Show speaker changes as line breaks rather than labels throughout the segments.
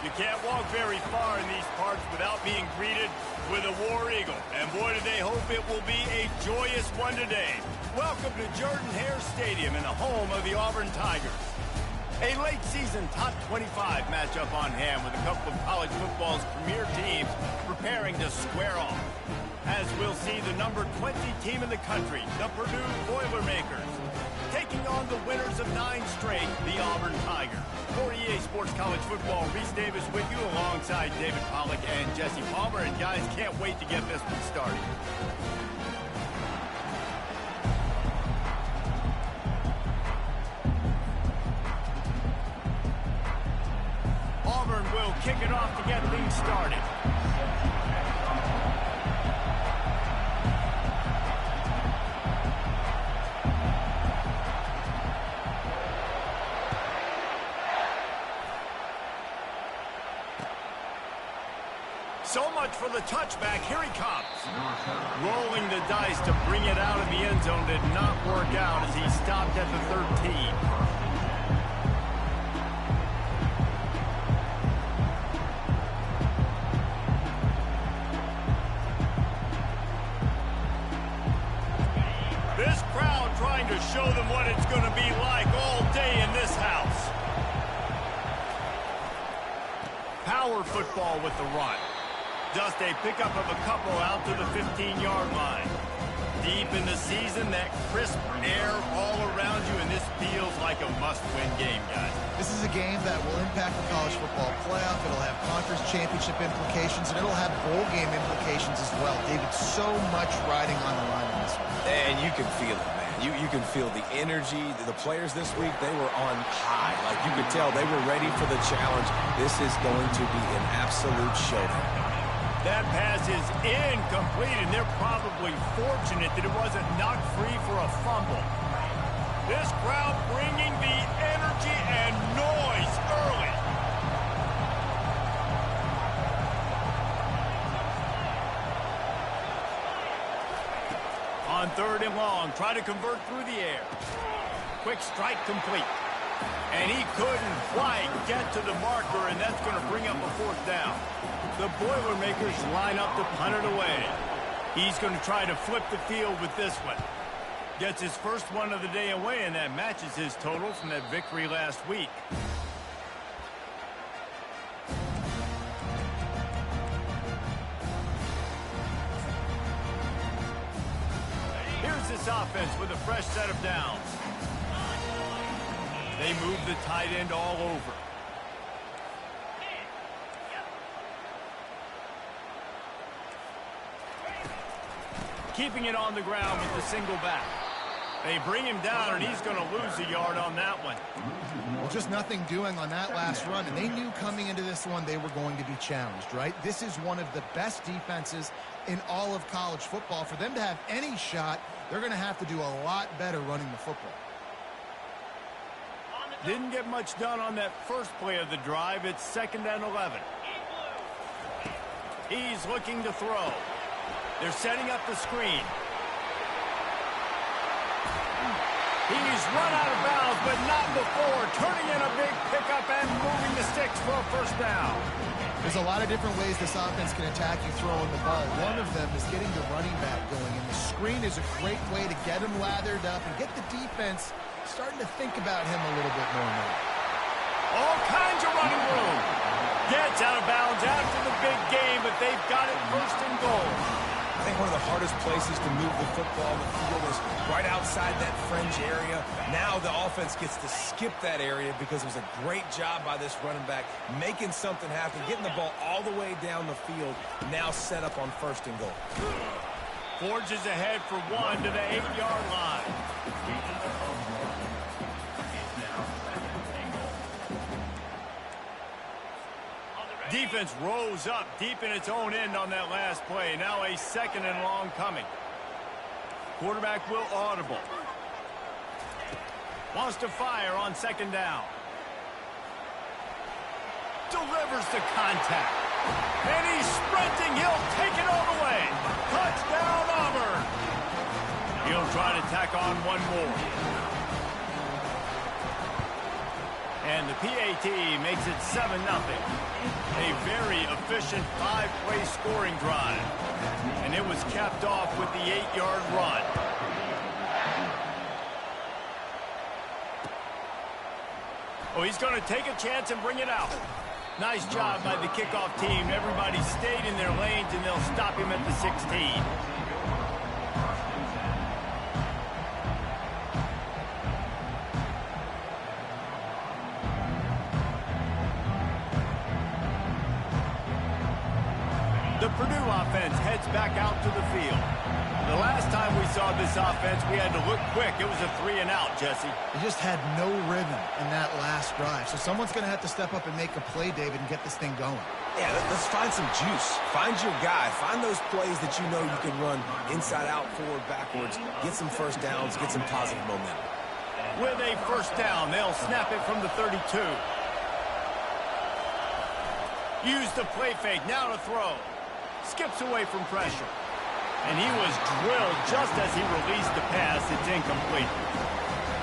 You can't walk very far in these parts without being greeted with a War Eagle. And boy, do they hope it will be a joyous one today. Welcome to Jordan-Hare Stadium in the home of the Auburn Tigers. A late-season top 25 matchup on hand with a couple of college football's premier teams preparing to square off. As we'll see the number 20 team in the country, the Purdue Boilermakers, taking on the winners of 9 straight, the Auburn Tigers. For EA Sports College Football, Reese Davis with you alongside David Pollack and Jesse Palmer. And guys, can't wait to get this one started. Auburn will kick it off to get things started. So much for the touchback. Here he comes. Rolling the dice to bring it out of the end zone did not work out as he stopped at the 13. This crowd trying to show them what it's going to be like all day in this house. Power football with the run. Just a pickup of a couple out to the 15-yard line. Deep in the season, that crisp air all around you, and this feels like a must-win game, guys.
This is a game that will impact the college football playoff. It'll have conference championship implications, and it'll have bowl game implications as well. David, so much riding on the line in this one.
And you can feel it, man. You can feel the energy. The players this week, they were on high. Like, you could tell they were ready for the challenge. This is going to be an absolute showdown.
That pass is incomplete, and they're probably fortunate that it wasn't knocked free for a fumble. This crowd bringing the energy and noise early. On 3rd and long, try to convert through the air. Quick strike complete. And he couldn't quite get to the marker, and that's going to bring up a 4th down. The Boilermakers line up to punt it away. He's going to try to flip the field with this one. Gets his first one of the day away, and that matches his total from that victory last week. Here's this offense with a fresh set of downs. They move the tight end all over. Keeping it on the ground with the single back. They bring him down, and he's going to lose a yard on that one.
Well, just nothing doing on that last run, and they knew coming into this one they were going to be challenged, right? This is one of the best defenses in all of college football. For them to have any shot, they're going to have to do a lot better running the football.
Didn't get much done on that first play of the drive. It's 2nd and 11. He's looking to throw. They're setting up the screen. He's run out of bounds, but not before. Turning in a big pickup and moving the sticks for a 1st down.
There's a lot of different ways this offense can attack you throwing the ball. One of them is getting the running back going, and the screen is a great way to get him lathered up and get the defense starting to think about him a little bit more now.
All kinds of running room. Gets out of bounds after the big game, but they've got it 1st and goal.
I think one of the hardest places to move the football on the field is right outside that fringe area. Now the offense gets to skip that area because it was a great job by this running back making something happen, getting the ball all the way down the field, now set up on 1st and goal.
Forges ahead for 1 to the 8-yard line. Defense rose up deep in its own end on that last play. Now a 2nd and long coming. Quarterback will audible. Wants to fire on 2nd down. Delivers the contact. And he's sprinting. He'll take it all the way. Touchdown, Auburn. He'll try to tack on one more. And the PAT makes it 7-0. A very efficient 5-play scoring drive. And it was capped off with the 8-yard run. Oh, he's going to take a chance and bring it out. Nice job by the kickoff team. Everybody stayed in their lanes, and they'll stop him at the 16. The Purdue offense heads back out to the field. The last time we saw this offense, we had to look quick. It was a 3-and-out, Jesse.
They just had no rhythm in that last drive. So someone's going to have to step up and make a play, David, and get this thing going.
Yeah, let's find some juice. Find your guy. Find those plays that you know you can run inside out, forward, backwards. Get some first downs. Get some positive momentum.
With a first down, they'll snap it from the 32. Use the play fake. Now to throw. Skips away from pressure. And he was drilled just as he released the pass. It's incomplete.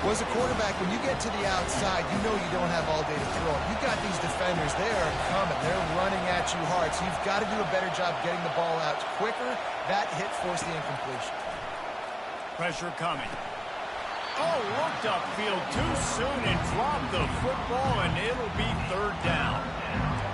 Well, as a quarterback, when you get to the outside, you know you don't have all day to throw. You've got these defenders. They are coming. They're running at you hard. So you've got to do a better job getting the ball out quicker. That hit forced the incompletion.
Pressure coming. Oh, looked upfield too soon and dropped the football, and it'll be third down.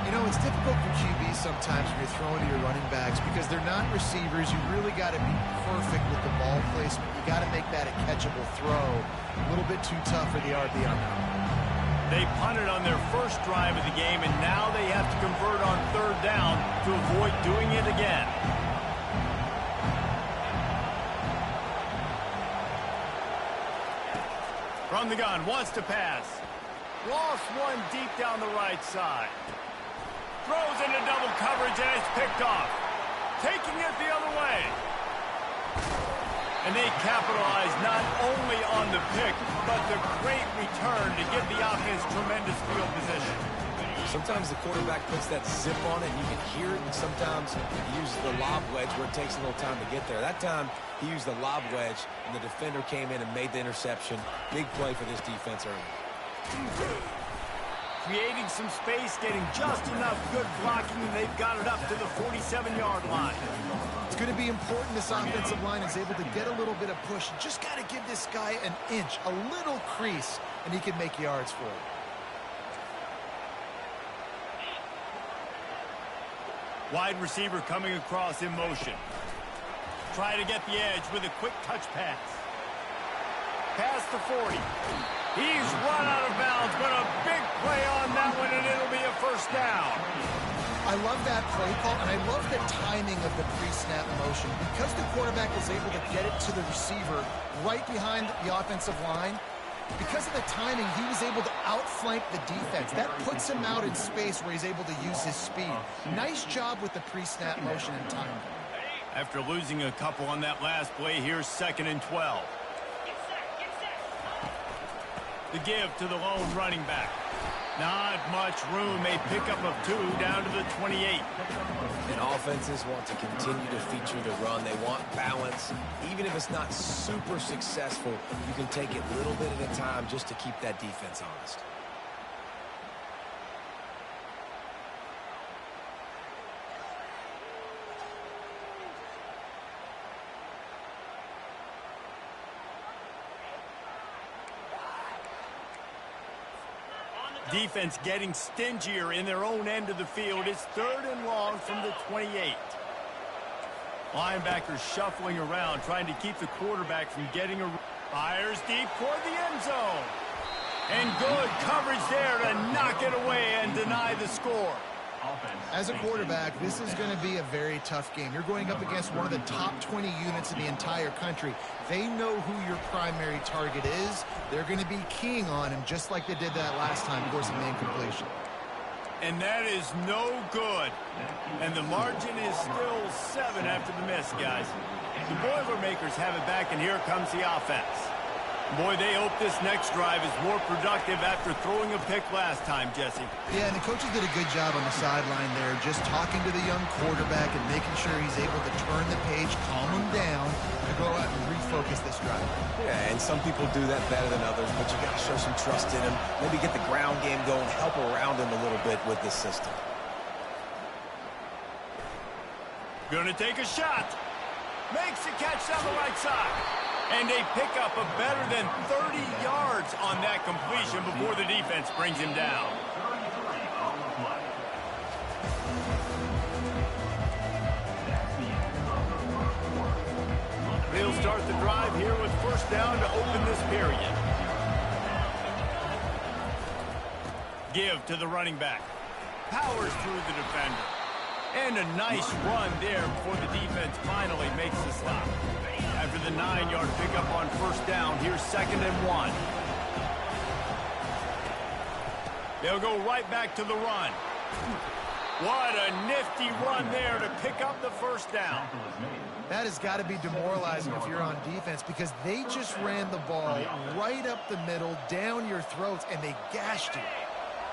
You know, it's difficult for QBs sometimes when you're throwing to your running backs because they're not receivers. You really got to be perfect with the ball placement. You got to make that a catchable throw. A little bit too tough for the RB on that.
They punted on their first drive of the game, and now they have to convert on third down to avoid doing it again. From the gun, wants to pass. Lost one deep down the right side. Throws into double coverage, and it's picked off. Taking it the other way. And they capitalize not only on the pick, but the great return to give the offense tremendous field position.
Sometimes the quarterback puts that zip on it, and you can hear it. And sometimes he uses the lob wedge where it takes a little time to get there. That time, he used the lob wedge, and the defender came in and made the interception. Big play for this defense early.
Creating some space, getting just enough good blocking, and they've got it up to the 47-yard line.
It's going to be important this offensive line is able to get a little bit of push. You just got to give this guy an inch, a little crease, and he can make yards for it.
Wide receiver coming across in motion. Try to get the edge with a quick touch pass. Past the 40. He's run out of bounds, but a big play on that one, and it'll be a first down.
I love that play call, and I love the timing of the pre-snap motion. Because the quarterback was able to get it to the receiver right behind the offensive line, because of the timing, he was able to outflank the defense. That puts him out in space where he's able to use his speed. Nice job with the pre-snap motion and timing.
After losing a couple on that last play, here's 2nd and 12. The give to the lone running back. Not much room. A pickup of 2 down to the 28.
And offenses want to continue to feature the run. They want balance. Even if it's not super successful, you can take it a little bit at a time just to keep that defense honest.
Defense getting stingier in their own end of the field. It's 3rd and long from the 28. Linebackers shuffling around, trying to keep the quarterback from getting a... Fires deep toward the end zone. And good coverage there to knock it away and deny the score.
As a quarterback, this is going to be a very tough game. You're going up against one of the top 20 units in the entire country. They know who your primary target is. They're going to be keying on him just like they did that last time, forcing the incompletion.
And that is no good. And the margin is still 7 after the miss, guys. The Boilermakers have it back, and here comes the offense. Boy, they hope this next drive is more productive after throwing a pick last time, Jesse.
Yeah, and the coaches did a good job on the sideline there, just talking to the young quarterback and making sure he's able to turn the page, calm him down, to go out and refocus this drive.
Yeah, and some people do that better than others, but you got to show some trust in him. Maybe get the ground game going, help around him a little bit with this system.
Gonna take a shot. Makes a catch down the right side. And they pick up a better than 30 yards on that completion before the defense brings him down. They'll start the drive here with first down to open this period. Give to the running back. Powers through the defender. And a nice run there before the defense finally makes the stop. After the 9-yard pickup on first down, here's 2nd and 1. They'll go right back to the run. What a nifty run there to pick up the first down.
That has got to be demoralizing if you're on defense because they just ran the ball right up the middle, down your throats, and they gashed you.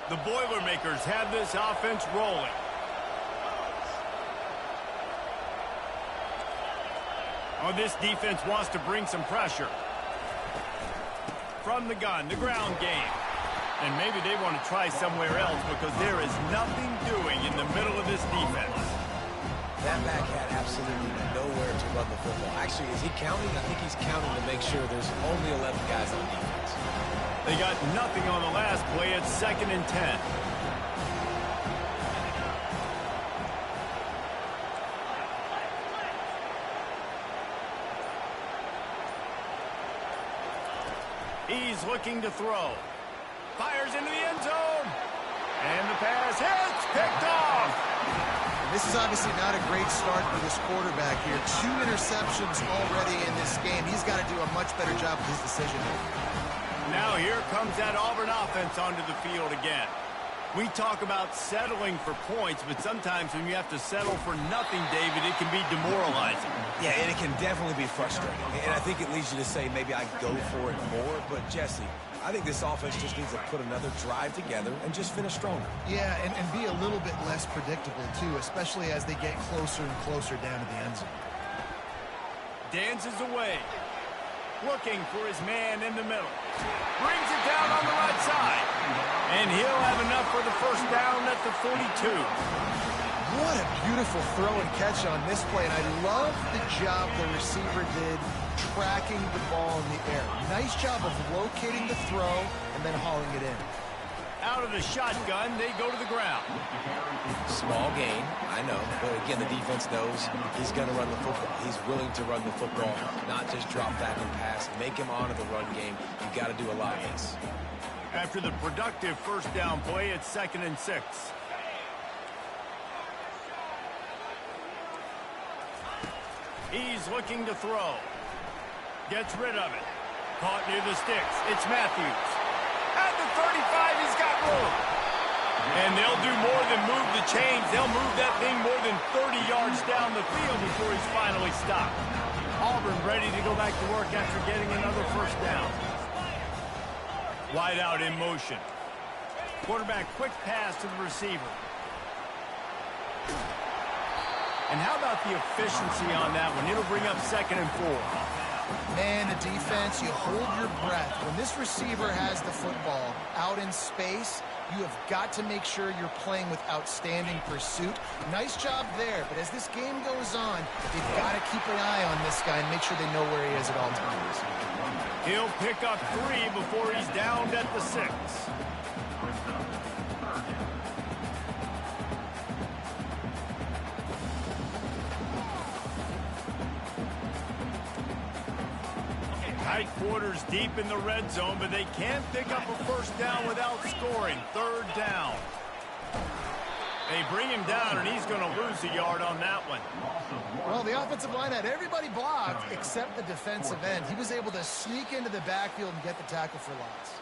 The Boilermakers have this offense rolling. Oh, this defense wants to bring some pressure. From the gun, the ground game. And maybe they want to try somewhere else because there is nothing doing in the middle of this defense.
That back had absolutely nowhere to run the football. Actually, is he counting? I think he's counting to make sure there's only 11 guys on defense.
They got nothing on the last play. It's 2nd and 10. He's looking to throw. Fires into the end zone. And the pass hits. Picked off.
This is obviously not a great start for this quarterback here. 2 interceptions already in this game. He's got to do a much better job of his decision.
Now here comes that Auburn offense onto the field again. We talk about settling for points, but sometimes when you have to settle for nothing, David, it can be demoralizing.
Yeah, and it can definitely be frustrating. And I think it leads you to say maybe I go for it more. But, Jesse, I think this offense just needs to put another drive together and just finish stronger.
Yeah, and be a little bit less predictable, too, especially as they get closer and closer down to the end zone.
Dances away. Looking for his man in the middle. Brings it down on the right side. And he'll have enough for the first down at the 42.
What a beautiful throw and catch on this play. And I love the job the receiver did tracking the ball in the air. Nice job of locating the throw and then hauling it in.
Out of the shotgun, they go to the ground.
Small gain, I know. But again, the defense knows he's going to run the football. He's willing to run the football, not just drop back and pass. Make him honor the run game. You got to do a lot of this.
After the productive first down play, it's 2nd and 6. He's looking to throw. Gets rid of it. Caught near the sticks. It's Matthews. At the 35, he's got room. And they'll do more than move the chains. They'll move that thing more than 30 yards down the field before he's finally stopped. Auburn ready to go back to work after getting another first down. Wide out in motion. Quarterback quick pass to the receiver. And how about the efficiency on that one? It'll bring up 2nd and 4.
Man, the defense, you hold your breath. When this receiver has the football out in space, you have got to make sure you're playing with outstanding pursuit. Nice job there, but as this game goes on, they've got to keep an eye on this guy and make sure they know where he is at all times.
He'll pick up 3 before he's downed at the 6. Tight quarters deep in the red zone, but they can't pick up a first down without scoring. 3rd down. They bring him down, and he's going to lose a yard on that one.
Well, the offensive line had everybody blocked except the defensive end. He was able to sneak into the backfield and get the tackle for loss.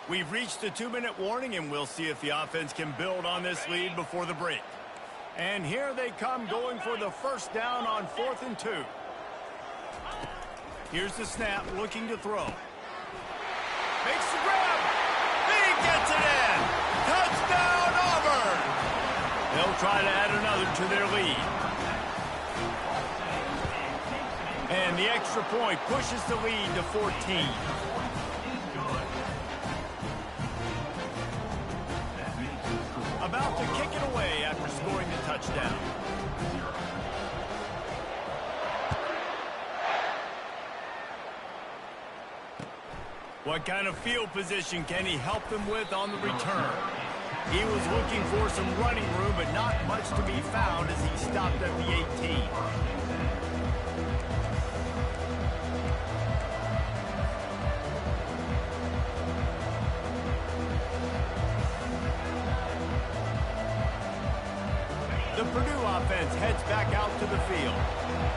We've reached the 2-minute warning, and we'll see if the offense can build on this lead before the break. And here they come going for the first down on 4th and 2. Here's the snap, looking to throw. Makes the grab. He gets it in. Touchdown, Auburn. They'll try to add another to their lead. And the extra point pushes the lead to 14. About to kick it away after scoring the touchdown. What kind of field position can he help them with on the return? He was looking for some running room, but not much to be found as he stopped at the 18. The Purdue offense heads back out to the field.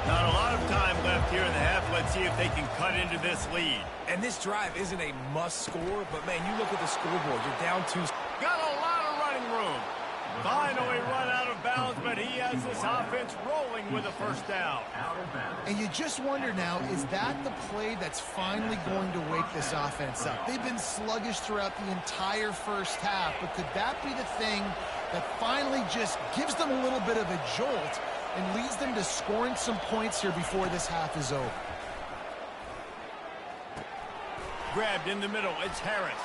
Not a lot of time left here in the half. Let's see if they can cut into this lead.
And this drive isn't a must score, but man, you look at the scoreboard, you're down 2.
Got a lot of running room. Finally run out of bounds, but he has this offense rolling with a first down.
And you just wonder now, is that the play that's finally going to wake this offense up? They've been sluggish throughout the entire first half, but could that be the thing that finally just gives them a little bit of a jolt and leads them to scoring some points here before this half is over?
Grabbed in the middle, it's Harris.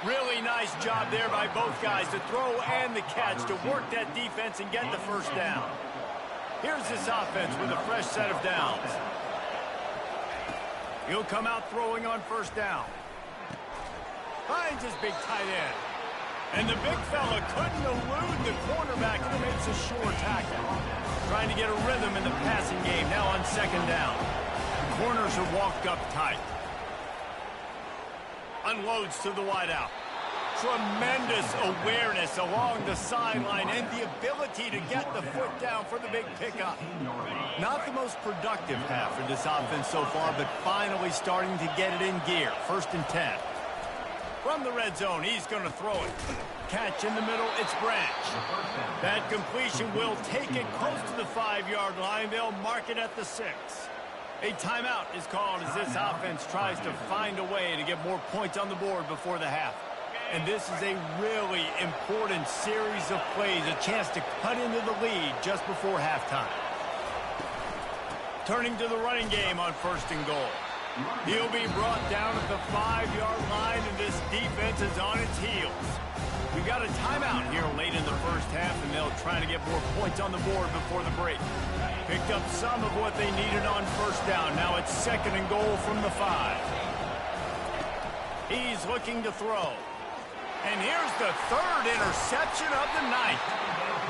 Really nice job there by both guys to throw and the catch to work that defense and get the first down. Here's this offense with a fresh set of downs. He'll come out throwing on first down. Finds his big tight end. And the big fella couldn't elude the cornerback who makes a sure tackle. Trying to get a rhythm in the passing game now on second down. Corners are walked up tight. Unloads to the wideout. Tremendous awareness along the sideline and the ability to get the foot down for the big pickup. Not the most productive half for this offense so far, but finally starting to get it in gear. 1st and 10. From the red zone, he's going to throw it. Catch in the middle, it's Branch. That completion will take it close to the 5-yard line. They'll mark it at the 6. A timeout is called as this offense tries to find a way to get more points on the board before the half. And this is a really important series of plays, a chance to cut into the lead just before halftime. Turning to the running game on 1st and goal. He'll be brought down at the 5-yard line, and this defense is on its heels. We've got a timeout here late in the first half, and they'll try to get more points on the board before the break. Picked up some of what they needed on first down. Now it's 2nd and goal from the 5. He's looking to throw. And here's the 3rd interception of the night.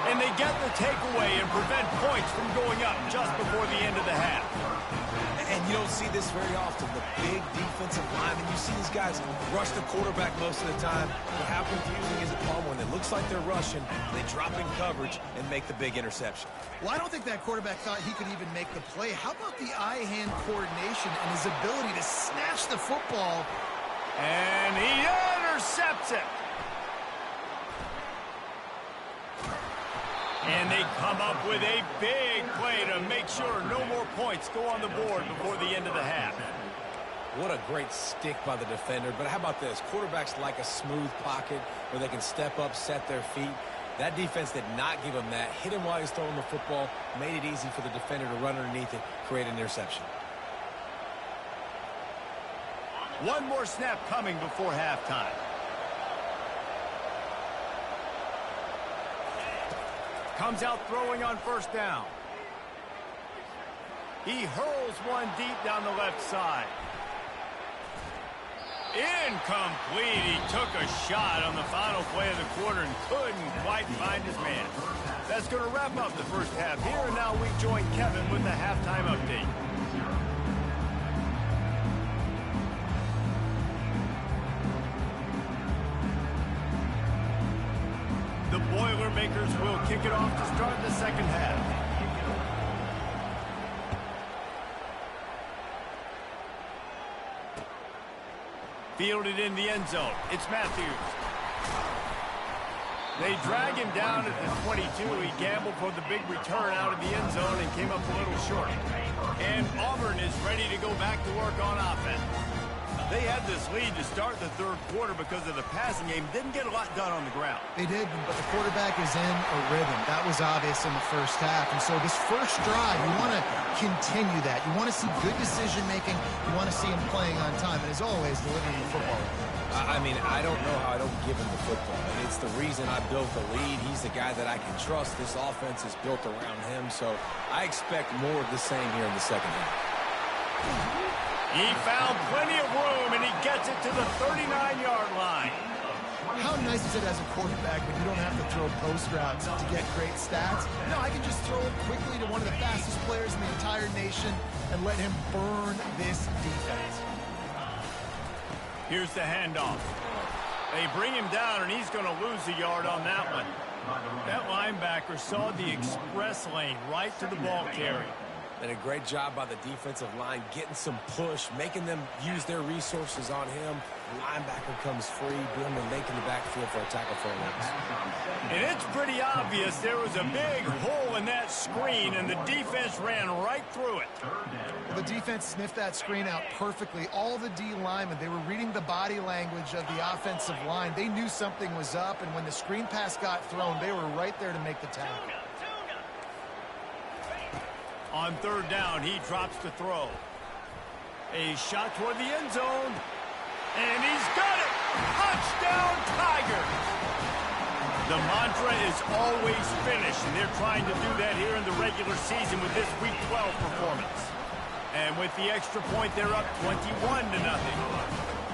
And they get the takeaway and prevent points from going up just before the end of the half.
And you don't see this very often, the big defensive linemen. You see these guys rush the quarterback most of the time. But how confusing is it, Palmer, when it looks like they're rushing, they drop in coverage and make the big interception?
Well, I don't think that quarterback thought he could even make the play. How about the eye-hand coordination and his ability to snatch the football?
And he intercepts it. And they come up with a big play to make sure no more points go on the board before the end of the half.
What a great stick by the defender. But how about this? Quarterbacks like a smooth pocket where they can step up, set their feet. That defense did not give him that. Hit him while he's throwing the football. Made it easy for the defender to run underneath it, create an interception.
One more snap coming before halftime. Comes out throwing on first down. He hurls one deep down the left side. Incomplete. He took a shot on the final play of the quarter and couldn't quite find his man. That's going to wrap up the first half here, and now we join Kevin with the halftime update. The Boilermakers will kick it off to start the second half. Fielded in the end zone. It's Matthews. They drag him down at the 22. He gambled for the big return out of the end zone and came up a little short. And Auburn is ready to go back to work on offense. They had this lead to start the third quarter because of the passing game. Didn't get a lot done on the ground.
They did, but the quarterback is in a rhythm. That was obvious in the first half. And so this first drive, you want to continue that. You want to see good decision-making. You want to see him playing on time. And as always, delivering the football.
I mean, I don't know how I don't give him the football. It's the reason I built the lead. He's the guy that I can trust. This offense is built around him. So I expect more of the same here in the second half.
He found plenty of room, and he gets it to the 39-yard line.
How nice is it as a quarterback when you don't have to throw post routes to get great stats? No, I can just throw it quickly to one of the fastest players in the entire nation and let him burn this defense.
Here's the handoff. They bring him down, and he's going to lose a yard on that one. That linebacker saw the express lane right to the ball carrier.
And a great job by the defensive line getting some push, making them use their resources on him. The linebacker comes free, boom, and making the backfield for a tackle for a loss.
And it's pretty obvious there was a big hole in that screen, and the defense ran right through it.
Well, the defense sniffed that screen out perfectly. All the D linemen, they were reading the body language of the offensive line. They knew something was up, and when the screen pass got thrown, they were right there to make the tackle.
On third down, he drops to throw. A shot toward the end zone. And he's got it! Touchdown, Tigers! The mantra is always finish, and they're trying to do that here in the regular season with this Week 12 performance. And with the extra point, they're up 21-0.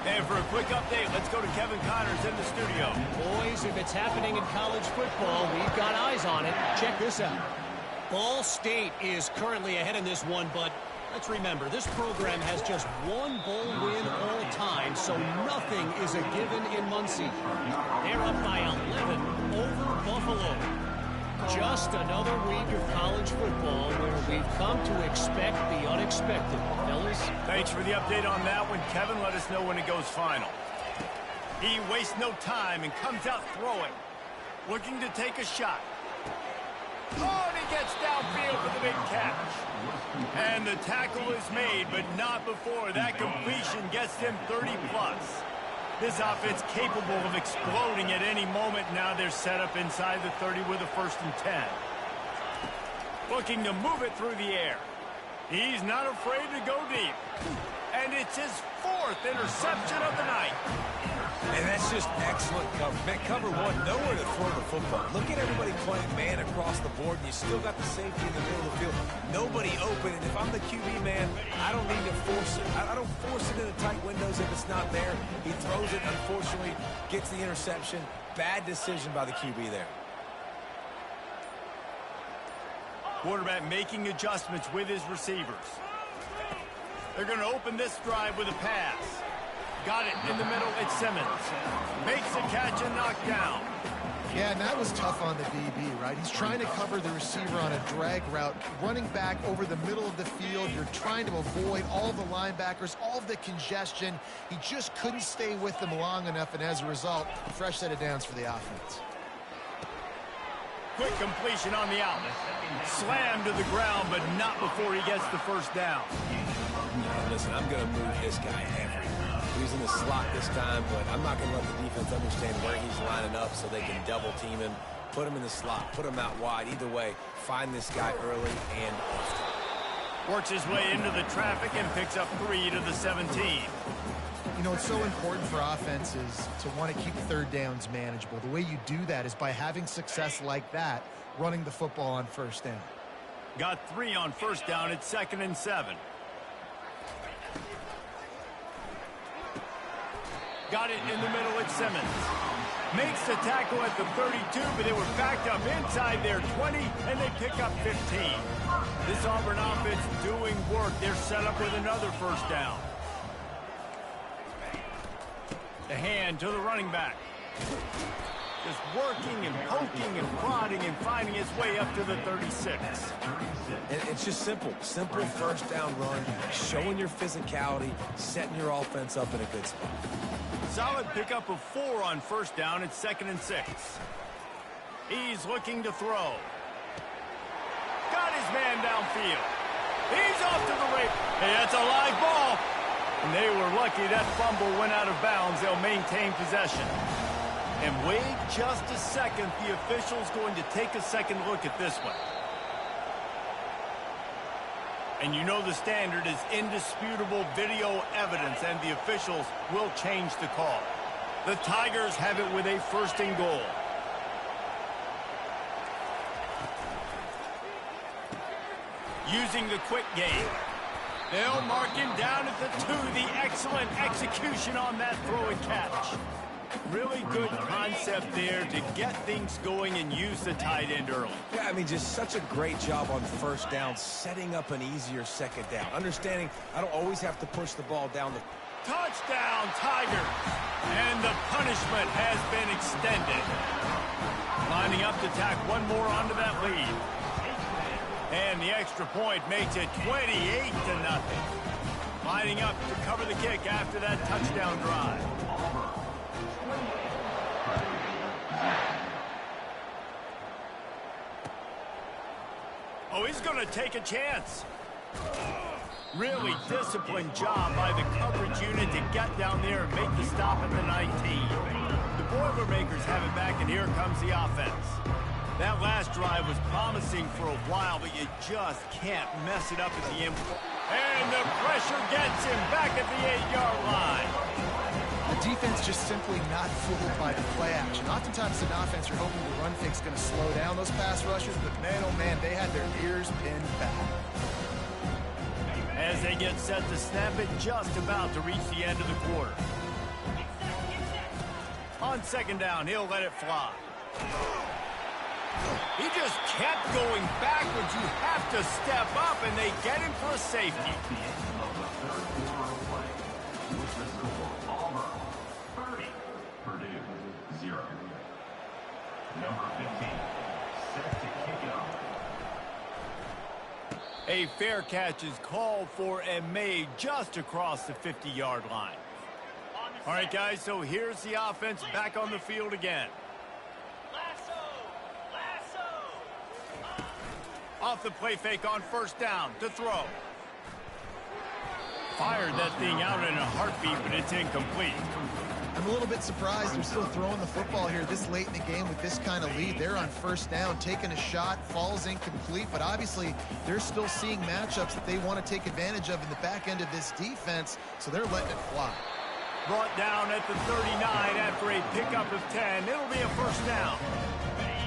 And for a quick update, let's go to Kevin Connors in the studio.
Boys, if it's happening in college football, we've got eyes on it. Check this out. Ball State is currently ahead in this one, but let's remember, this program has just one bowl win all time, so nothing is a given in Muncie. They're up by 11 over Buffalo. Just another week of college football where we've come to expect the unexpected. Fellas?
Thanks for the update on that one, Kevin. Let us know when it goes final. He wastes no time and comes out throwing, looking to take a shot. Oh, and he gets downfield for the big catch. And the tackle is made, but not before that completion gets them 30-plus. This offense capable of exploding at any moment. Now they're set up inside the 30 with a 1st and 10. Looking to move it through the air. He's not afraid to go deep. And it's his 4th interception of the night.
And that's just excellent cover. Man, cover one, nowhere to throw the football. Look at everybody playing man across the board, and you still got the safety in the middle of the field. Nobody open, and if I'm the QB, man, I don't need to force it. I don't force it into tight windows if it's not there. He throws it, unfortunately, gets the interception. Bad decision by the QB there.
Quarterback making adjustments with his receivers. They're going to open this drive with a pass. Got it in the middle. It's Simmons. Makes the catch and knocked down.
Yeah, and that was tough on the DB, right? He's trying to cover the receiver on a drag route, running back over the middle of the field. You're trying to avoid all the linebackers, all of the congestion. He just couldn't stay with them long enough, and as a result, fresh set of downs for the offense.
Quick completion on the out. Slammed to the ground, but not before he gets the 1st down.
Listen, I'm going to move this guy everywhere. He's in the slot this time, but I'm not going to let the defense understand where he's lining up so they can double team him, put him in the slot, put him out wide. Either way, find this guy early and often.
Works his way into the traffic and picks up 3 to the 17.
You know, it's so important for offenses to want to keep 3rd downs manageable. The way you do that is by having success like that, running the football on 1st down.
Got 3 on 1st down. It's 2nd and 7. Got it in the middle. It's Simmons. Makes the tackle at the 32, but they were backed up inside their 20, and they pick up 15. This Auburn offense doing work. They're set up with another 1st down. The hand to the running back. Just working and poking and prodding and finding his way up to the 36.
And it's just simple. Simple 1st down run, showing your physicality, setting your offense up in a good spot.
Solid pickup of 4 on 1st down. It's 2nd and 6. He's looking to throw. Got his man downfield. He's off to the race. Hey, that's a live ball. And they were lucky that fumble went out of bounds. They'll maintain possession. And wait just a second. The official's going to take a second look at this one. And you know the standard is indisputable video evidence, and the officials will change the call. The Tigers have it with a 1st and goal. Using the quick game. They'll mark him down at the 2. The excellent execution on that throw and catch. Really good concept there to get things going and use the tight end early.
Yeah, I mean, just such a great job on 1st down, setting up an easier 2nd down. Understanding I don't always have to push the ball down the...
Touchdown, Tigers! And the punishment has been extended. Lining up to tack one more onto that lead. And the extra point makes it 28-0. Lining up to cover the kick after that touchdown drive. Oh, he's going to take a chance. Really disciplined job by the coverage unit to get down there and make the stop at the 19. The Boilermakers have it back, and here comes the offense. That last drive was promising for a while, but you just can't mess it up at the end. And the pressure gets him back at the 8-yard line.
The defense just simply not fooled by the play action. Oftentimes an offense, you're hoping the run fake's going to slow down those pass rushers, but man, oh man, they had their ears pinned back.
As they get set to snap it, just about to reach the end of the quarter. On 2nd down, he'll let it fly. He just kept going backwards. You have to step up, and they get him for a safety. A fair catch is called for and made just across the 50-yard line. All right, guys, so here's the offense back on the field again. Off the play fake on 1st down to throw. Fired that thing out in a heartbeat, but it's incomplete.
I'm a little bit surprised they're still throwing the football here this late in the game with this kind of lead. They're on 1st down, taking a shot, falls incomplete, but obviously they're still seeing matchups that they want to take advantage of in the back end of this defense, so they're letting it fly.
Brought down at the 39 after a pickup of 10. It'll be a 1st down.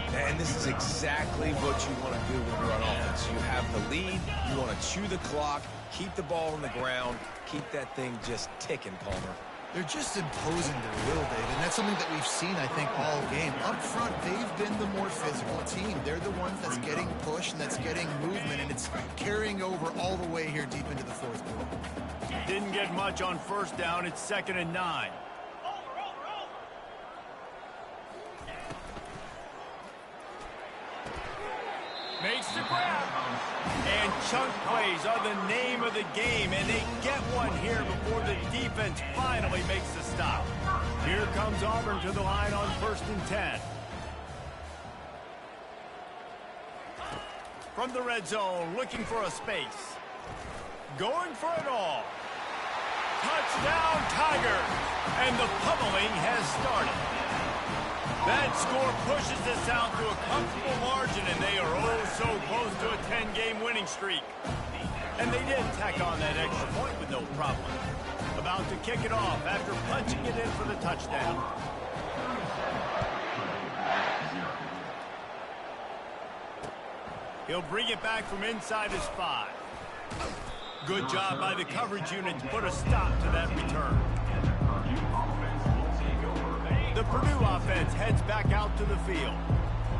And this is exactly what you want to do when you're on offense. You have the lead, you want to chew the clock, keep the ball on the ground, keep that thing just ticking, Palmer.
They're just imposing their will, David, and that's something that we've seen, I think, all game. Up front, they've been the more physical team. They're the ones that's getting pushed and that's getting movement, and it's carrying over all the way here deep into the 4th quarter.
Didn't get much on 1st down. It's 2nd and 9. Makes the grab. And chunk plays are the name of the game, and they get one here before the defense finally makes the stop. Here comes Auburn to the line on 1st and 10. From the red zone, looking for a space. Going for it all. Touchdown, Tigers! And the pummeling has started. That score pushes us out to a comfortable margin, and they are oh so close to a 10-game winning streak. And they did tack on that extra point with no problem. About to kick it off after punching it in for the touchdown. He'll bring it back from inside his 5. Good job by the coverage unit to put a stop to that return. The Purdue offense heads back out to the field.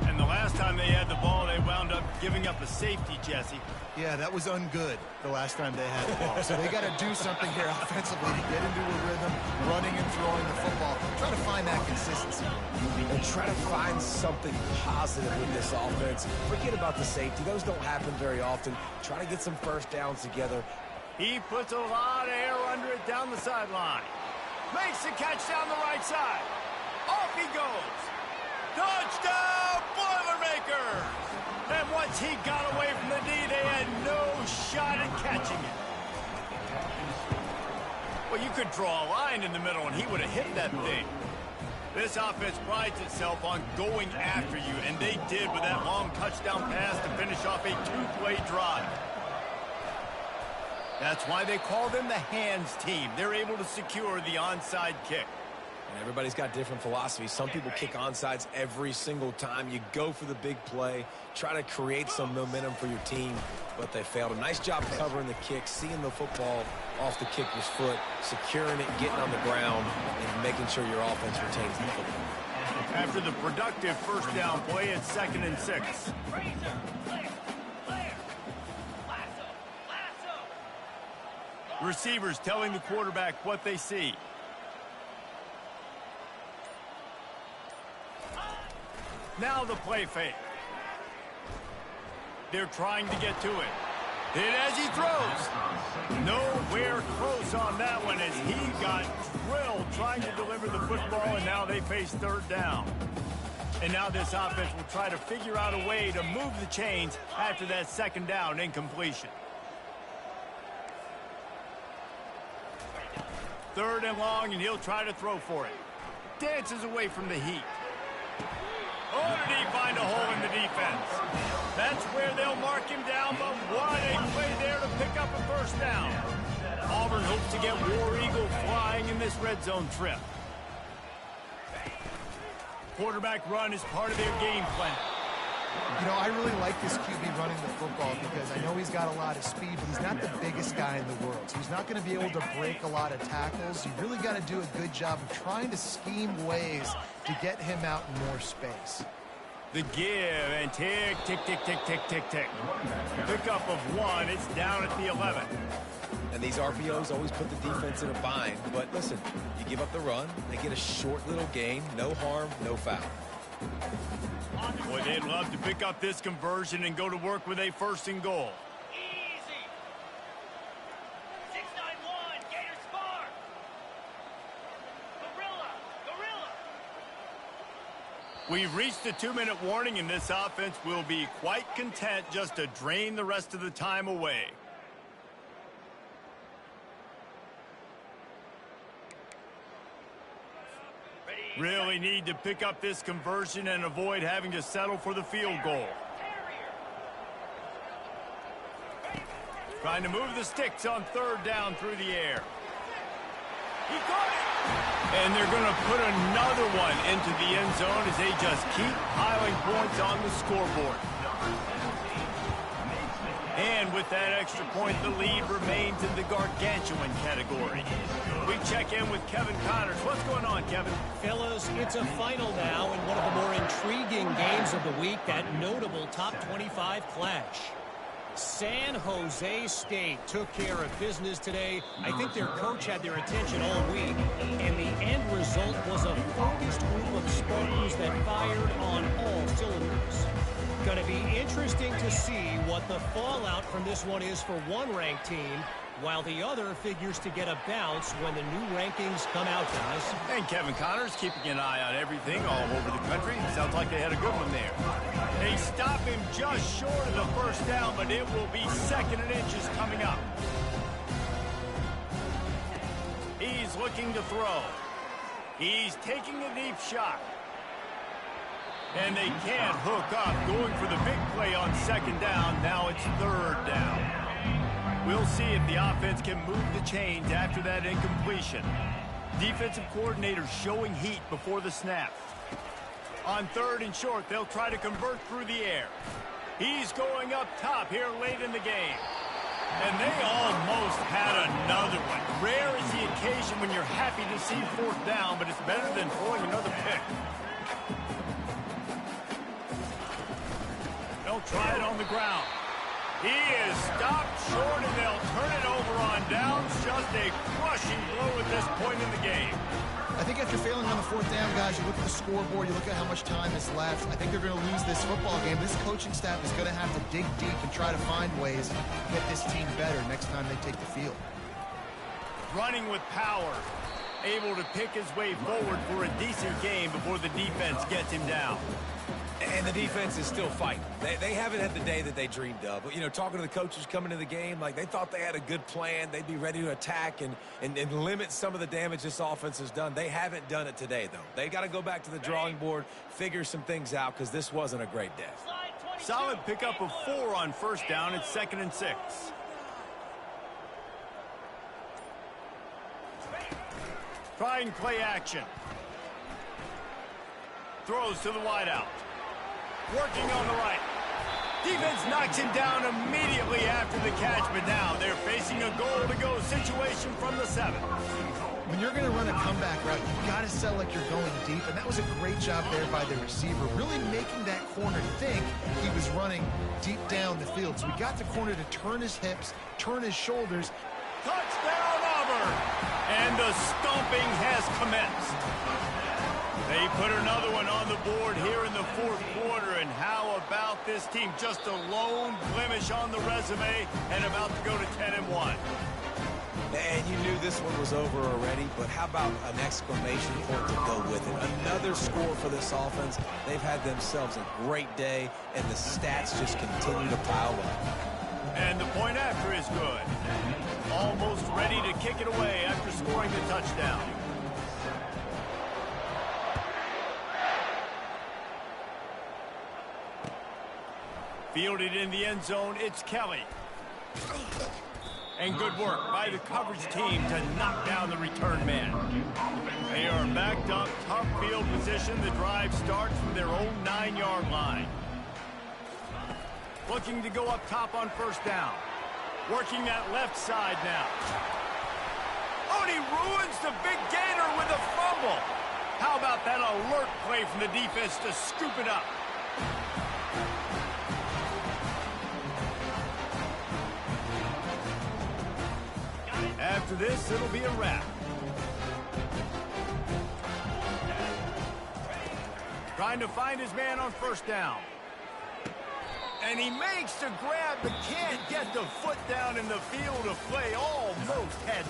And the last time they had the ball, they wound up giving up a safety, Jesse.
Yeah, that was ungood the last time they had the ball. So they got to do something here offensively to get into a rhythm, running and throwing the football. Try to find that consistency.
And try to find something positive with this offense. Forget about the safety. Those don't happen very often. Try to get some 1st downs together.
He puts a lot of air under it down the sideline. Makes the catch down the right side. Off he goes. Touchdown, Boilermakers! And once he got away from the D, they had no shot at catching it. Well, you could draw a line in the middle, and he would have hit that thing. This offense prides itself on going after you, and they did with that long touchdown pass to finish off a two-play drive. That's why they call them the hands team. They're able to secure the onside kick.
And everybody's got different philosophies. Some people kick onside every single time. You go for the big play, try to create some momentum for your team, but they failed. A nice job covering the kick, seeing the football off the kicker's foot, securing it, getting on the ground, and making sure your offense retains the football.
After the productive first down play, it's 2nd and 6. Receivers telling the quarterback what they see. Now the play fake. They're trying to get to it. Hit as he throws. Nowhere close on that one as he got drilled trying to deliver the football, and now they face 3rd down. And now this offense will try to figure out a way to move the chains after that 2nd down incompletion. 3rd and long, and he'll try to throw for it. Dances away from the heat. Oh, did he find a hole in the defense? That's where they'll mark him down, but what a play there to pick up a 1st down. Auburn hopes to get War Eagle flying in this red zone trip. Quarterback run is part of their game plan.
You know, I really like this QB running the football because I know he's got a lot of speed, but he's not the biggest guy in the world. So he's not going to be able to break a lot of tackles. You really got to do a good job of trying to scheme ways to get him out in more space.
The give and tick, tick, tick, tick, tick, tick, tick. Pickup of 1. It's down at the 11.
And these RPOs always put the defense in a bind. But listen, you give up the run, they get a short little gain, no harm, no foul.
Boy, they'd love to pick up this conversion and go to work with a 1st and goal.
Easy. 6-9-1, Gators score. Gorilla.
We've reached the 2-minute warning, and this offense will be quite content just to drain the rest of the time away. Really need to pick up this conversion and avoid having to settle for the field goal. Trying to move the sticks on 3rd down through the air. He caught it! And they're going to put another one into the end zone as they just keep piling points on the scoreboard. And with that extra point, the lead remains in the gargantuan category. We check in with Kevin Connors. What's going on, Kevin?
Fellas, it's a final now in one of the more intriguing games of the week, that notable top 25 clash. San Jose State took care of business today. I think their coach had their attention all week, and the end result was a focused group of Spartans that fired on all cylinders. Going to be interesting to see what the fallout from this one is for one ranked team, while the other figures to get a bounce when the new rankings come out, guys.
And Kevin Connors keeping an eye on everything all over the country. Sounds like they had a good one there. They stop him just short of the 1st down, but it will be 2nd and inches coming up. He's looking to throw. He's taking a deep shot. And they can't hook up, going for the big play on 2nd down. Now it's 3rd down. We'll see if the offense can move the chains after that incompletion. Defensive coordinators showing heat before the snap. On 3rd and short, they'll try to convert through the air. He's going up top here late in the game. And they almost had another one. Rare is the occasion when you're happy to see 4th down, but it's better than throwing another pick. They'll try it on the ground. He is stopped short, and they'll turn it over on downs. Just a crushing blow at this point in the game.
I think after failing on the 4th down, guys, you look at the scoreboard, you look at how much time is left. I think they're going to lose this football game. This coaching staff is going to have to dig deep and try to find ways to get this team better next time they take the field.
Running with power. Able to pick his way forward for a decent game before the defense gets him down.
And the defense is still fighting. They haven't had the day that they dreamed of. But, you know, talking to the coaches coming to the game, like they thought they had a good plan. They'd be ready to attack and limit some of the damage this offense has done. They haven't done it today, though. They got to go back to the drawing board, figure some things out, because this wasn't a great day.
Solid pickup of 4 on first down. It's 2nd and 6. Trying play action. Throws to the wideout. Working on the right. Defense knocks him down immediately after the catch, but now they're facing a goal-to-go situation from the 7.
When you're going to run a comeback route, you've got to sell like you're going deep, and that was a great job there by the receiver, really making that corner think he was running deep down the field. So we got the corner to turn his hips, turn his shoulders.
Touchdown, Auburn! And the stomping has commenced. They put another one on the board here in the 4th quarter, and how about this team? Just a lone blemish on the resume and about to go to 10-1.
And you knew this one was over already, but how about an exclamation point to go with it? Another score for this offense. They've had themselves a great day, and the stats just continue to pile up.
And the point after is good. Almost ready to kick it away after scoring the touchdown. Fielded in the end zone, it's Kelly. And good work by the coverage team to knock down the return man. They are backed up, tough field position. The drive starts from their own 9-yard line. Looking to go up top on first down. Working that left side now. Oh, and he ruins the big gainer with a fumble. How about that alert play from the defense to scoop it up? After this, it'll be a wrap. Trying to find his man on first down. And he makes the grab, but can't get the foot down in the field of play. Almost had...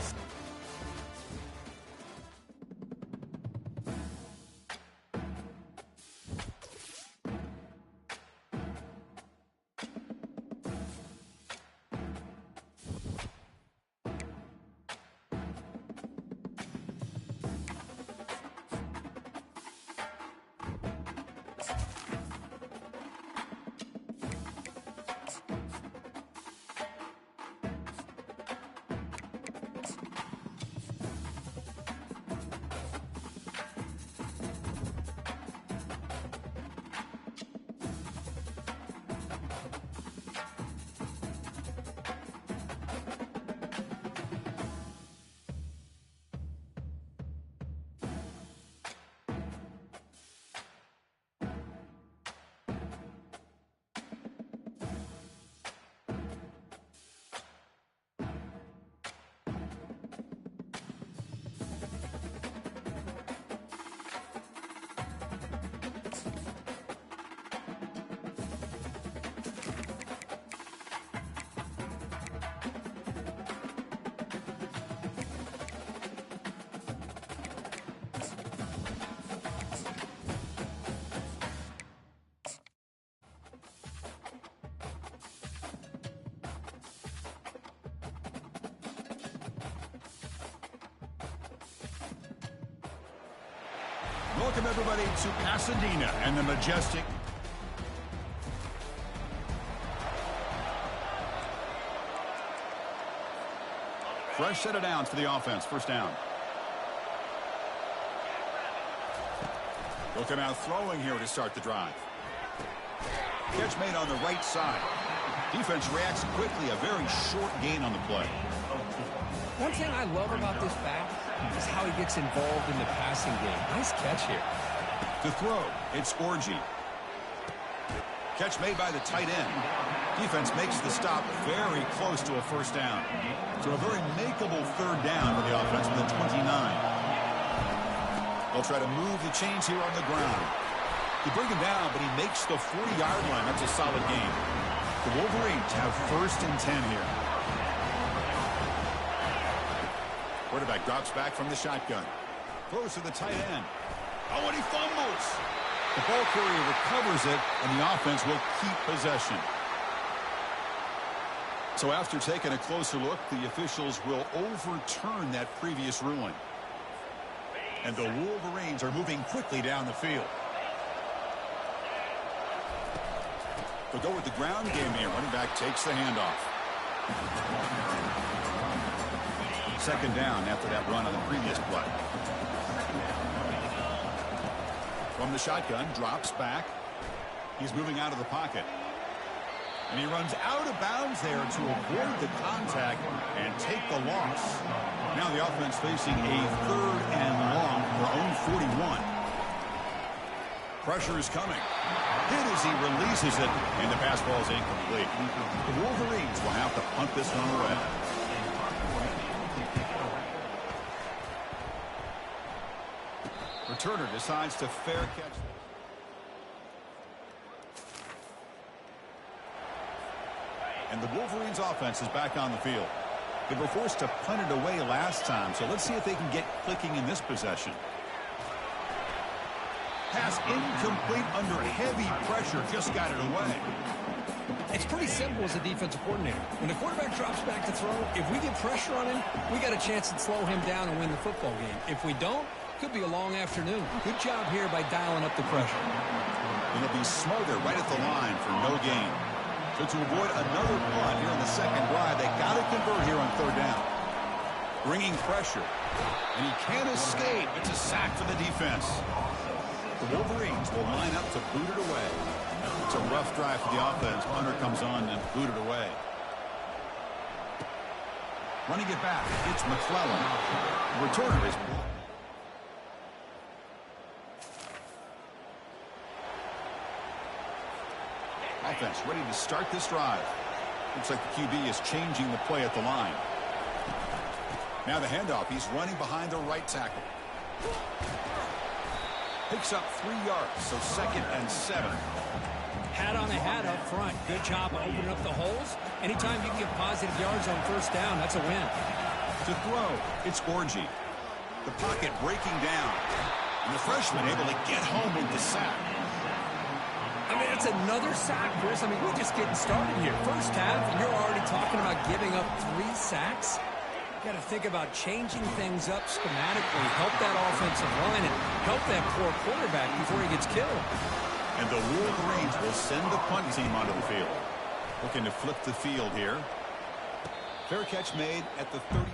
Welcome, everybody, to Pasadena and the Majestic. Fresh set of downs for the offense. First down. Looking out throwing here to start the drive. Catch made on the right side. Defense reacts quickly. A very short gain on the play.
One thing I love about this back is how he gets involved in the passing game. Nice catch here.
To throw, it's Orgy. Catch made by the tight end. Defense makes the stop very close to a first down. So a very makeable third down for the offense with a 29. They'll try to move the chains here on the ground. They bring him down, but he makes the 40-yard line. That's a solid gain. The Wolverines have 1st and 10 here. Quarterback drops back from the shotgun. Throws to the tight end. Oh, and he fumbles. The ball carrier recovers it, and the offense will keep possession. So after taking a closer look, the officials will overturn that previous ruling. And the Wolverines are moving quickly down the field. They'll go with the ground game here. Running back takes the handoff. Second down after that run on the previous play. From the shotgun, drops back. He's moving out of the pocket. And he runs out of bounds there to avoid the contact and take the loss. Now the offense facing a 3rd and long from their own 41. Pressure is coming. Hit as he releases it, and the pass ball is incomplete. The Wolverines will have to punt this one away. Returner decides to fair catch. And the Wolverines offense is back on the field. They were forced to punt it away last time, so let's see if they can get clicking in this possession. Pass incomplete under heavy pressure, just got it away.
It's pretty simple as a defensive coordinator. When the quarterback drops back to throw, if we get pressure on him, we got a chance to slow him down and win the football game. If we don't, could be a long afternoon. Good job here by dialing up the pressure.
And they'll be smothered right at the line for no gain. So to avoid another punt here in the second drive, they got to convert here on 3rd down. Bringing pressure. And he can't escape. It's a sack for the defense. The Wolverines will line up to boot it away. It's a rough drive for the offense. Punter comes on and booted away. Running it back, it's McClellan. The returner is blocked. Offense ready to start this drive. Looks like the QB is changing the play at the line. Now the handoff. He's running behind the right tackle. Picks up 3 yards, so 2nd and 7.
Hat on a hat up front. Good job of opening up the holes. Anytime you can get positive yards on 1st down, that's a win.
To throw, it's Orgy. The pocket breaking down. And the freshman able to get home with the sack.
I mean, it's another sack, Chris. I mean, we're just getting started here. First half, and you're already talking about giving up 3 sacks. Got to think about changing things up schematically, help that offensive line, and help that poor quarterback before he gets killed.
And the Wolverines will send the punt team onto the field. Looking to flip the field here. Fair catch made at the 30.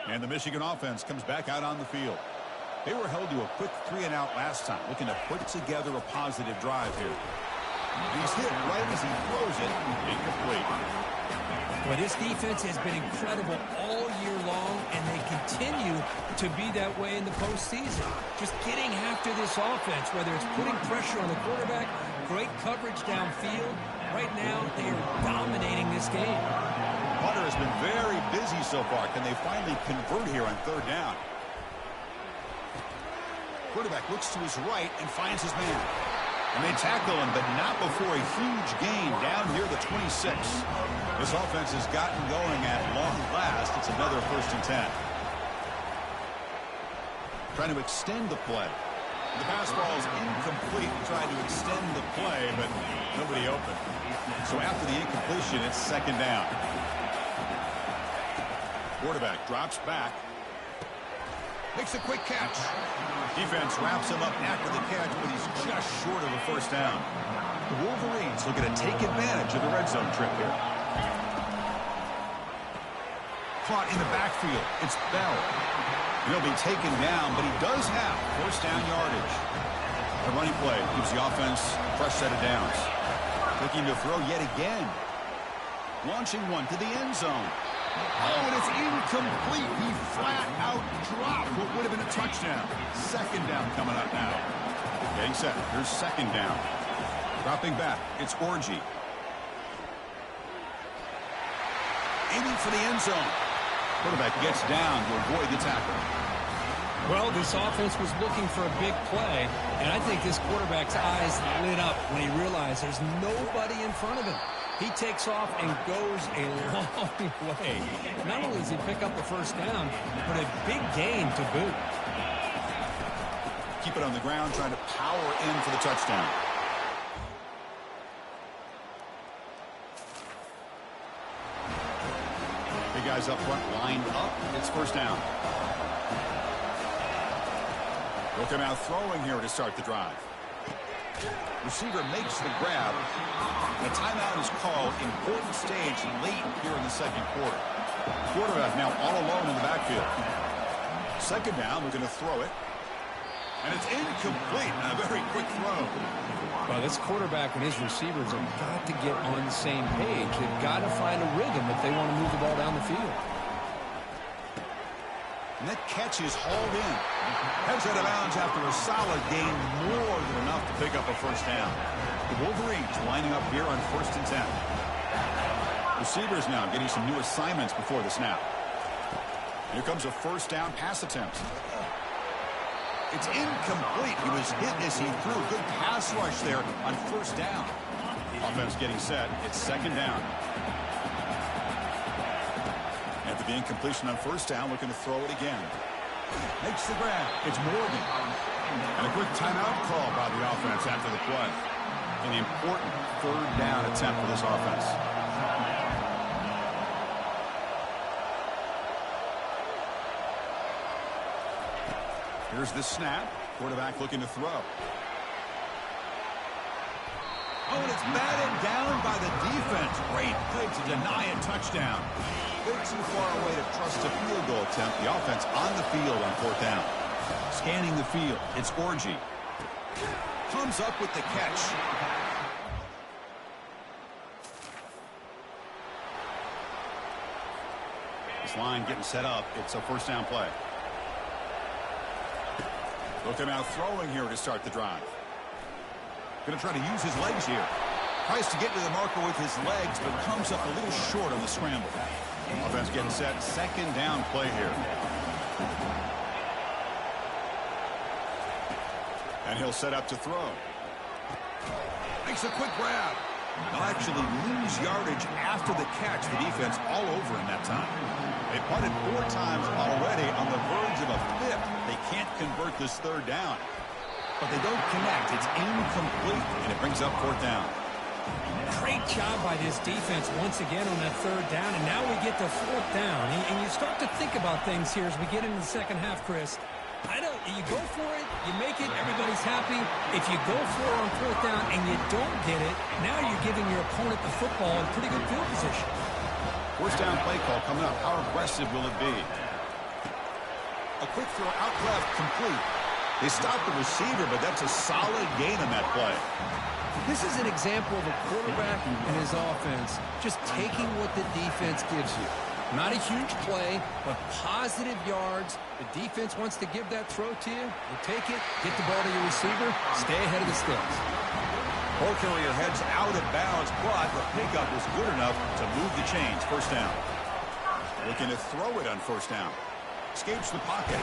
And the Michigan offense comes back out on the field. They were held to a quick 3-and-out last time, looking to put together a positive drive here. He's hit right as he throws it, incomplete.
Well, this defense has been incredible all year long, and they continue to be that way in the postseason. Just getting after this offense, whether it's putting pressure on the quarterback great coverage downfield. Right now, they are dominating this game.
Punter has been very busy so far. Can they finally convert here on third down? Quarterback looks to his right and finds his man. And they tackle him, but not before a huge gain down here the 26. This offense has gotten going at long last. It's another 1st and 10. Trying to extend the play. The pass ball is incomplete. Trying to extend the play, but nobody open. So after the incompletion, it's 2nd down. Quarterback drops back. Makes a quick catch. Defense wraps him up after the catch, but he's just short of a 1st down. The Wolverines looking to take advantage of the red zone trip here. Caught in the backfield. It's Bell. He'll be taken down, but he does have 1st down yardage. The running play gives the offense a fresh set of downs. Looking to throw yet again. Launching one to the end zone. Oh, and it's incomplete. He flat out dropped what would have been a touchdown. 2nd down coming up now. Getting set. Here's 2nd down. Dropping back. It's Orgy. Aiming for the end zone. Quarterback gets down to avoid the tackle.
Well, this offense was looking for a big play, and I think this quarterback's eyes lit up when he realized there's nobody in front of him. He takes off and goes a long way. Not only does he pick up the 1st down, but a big gain to boot.
Keep it on the ground, trying to power in for the touchdown. Big guys up front, lined up. It's 1st down. Looking out throwing here to start the drive. Receiver makes the grab. The timeout is called. Important stage late here in the 2nd quarter. Quarterback now all alone in the backfield. 2nd down, we're going to throw it. And it's incomplete. A very quick throw.
Well, this quarterback and his receivers have got to get on the same page. They've got to find a rhythm if they want to move the ball down the field.
And that catch is hauled in. Heads out of bounds after a solid gain, more than enough to pick up a 1st down. The Wolverines lining up here on 1st and 10. Receivers now getting some new assignments before the snap. Here comes a 1st down pass attempt. It's incomplete. He was hit as he threw a good pass rush there on 1st down. Offense getting set. It's 2nd down. After the incompletion on 1st down, looking to throw it again. Makes the grab. It's Morgan. And a quick timeout call by the offense after the play. An important 3rd down attempt for this offense. Here's the snap. Quarterback looking to throw. Oh, and it's batted down by the defense. Great play to deny a touchdown. Way too far away to trust a field goal attempt. The offense on the field on 4th down. Scanning the field. It's Orgy. Comes up with the catch. This line getting set up. It's a 1st down play. Looking out throwing here to start the drive. Going to try to use his legs here. Tries to get to the marker with his legs, but comes up a little short on the scramble. Offense getting set. 2nd down play here. And he'll set up to throw. Makes a quick grab. They'll actually lose yardage after the catch. The defense all over in that time. They punted 4 times already, on the verge of a 5th. They can't convert this 3rd down. But they don't connect. It's incomplete, and it brings up 4th down.
Great job by this defense once again on that 3rd down, and now we get to 4th down. And you start to think about things here as we get into the 2nd half, Chris. You go for it, you make it, everybody's happy. If you go for it on 4th down and you don't get it, now you're giving your opponent the football in pretty good field position.
1st down play call coming up. How aggressive will it be? A quick throw out left, complete. They stopped the receiver, but that's a solid gain on that play.
This is an example of a quarterback and his offense just taking what the defense gives you. Not a huge play, but positive yards. The defense wants to give that throw to you. You take it, get the ball to your receiver, stay ahead of the sticks.
Ball carrier heads out of bounds, but the pickup was good enough to move the chains. First down. Looking to throw it on first down. Escapes the pocket.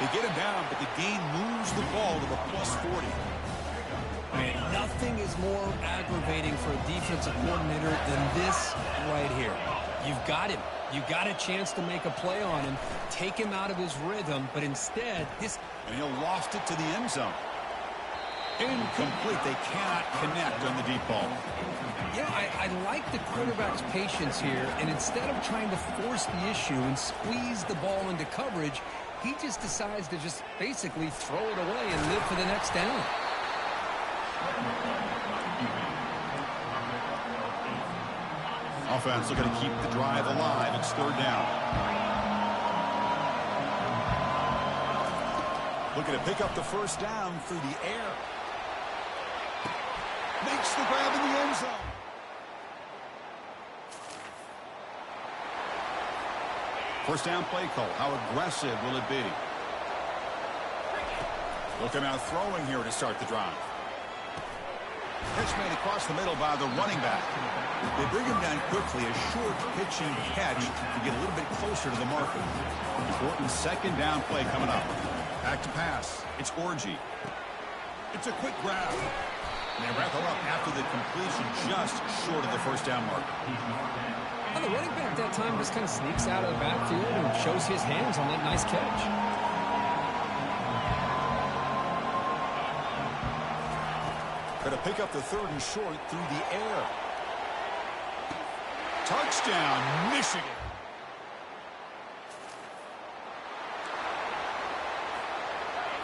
They get him down, but the gain moves the ball to the +40.
Man, nothing is more aggravating for a defensive coordinator than this right here. You've got him. You've got a chance to make a play on him, take him out of his rhythm, but instead, this...
And he'll loft it to the end zone. Incomplete. They cannot connect on the deep ball.
Yeah, I like the quarterback's patience here, and instead of trying to force the issue and squeeze the ball into coverage, he just decides to just basically throw it away and live for the next down.
Offense looking to keep the drive alive. It's third down. Looking to pick up the first down through the air. Makes the grab in the end zone. First down play call. How aggressive will it be? Looking out throwing here to start the drive. Catch made across the middle by the running back. They bring him down quickly. A short pitching catch to get a little bit closer to the marker. Important second down play coming up. Back to pass. It's Orgy. It's a quick grab. And they wrap him up after the completion just short of the first down mark.
Well, the running back that time just kind of sneaks out of the backfield and shows his hands on that nice catch.
Going to pick up the third and short through the air. Touchdown, Michigan.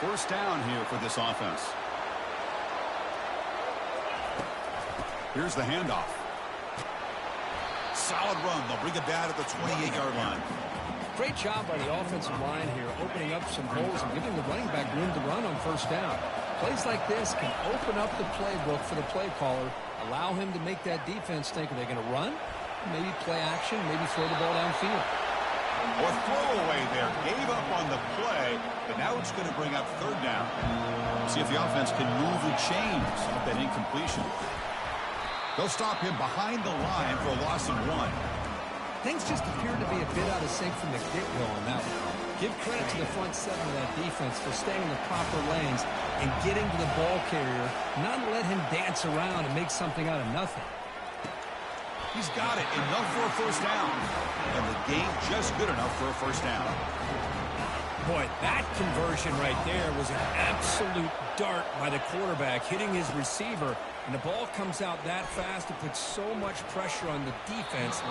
First down here for this offense. Here's the handoff. Solid run. They'll bring it down at the 28-yard line.
Great job by the offensive line here, opening up some holes and giving the running back room to run on first down. Plays like this can open up the playbook for the play caller, allow him to make that defense think, are they going to run? Maybe play action, maybe throw the ball downfield.
Or throwaway there. Gave up on the play, but now it's going to bring up third down. See if the offense can move the chains off that incompletion. They'll stop him behind the line for a loss of 1.
Things just appear to be a bit out of sync from the get-go on that one. Give credit to the front seven of that defense for staying in the proper lanes and getting to the ball carrier, not let him dance around and make something out of nothing.
He's got it. Enough for a first down. And the game just good enough for a first down.
Boy, that conversion right there was an absolute dart by the quarterback, hitting his receiver, and the ball comes out that fast. It puts so much pressure on the defense.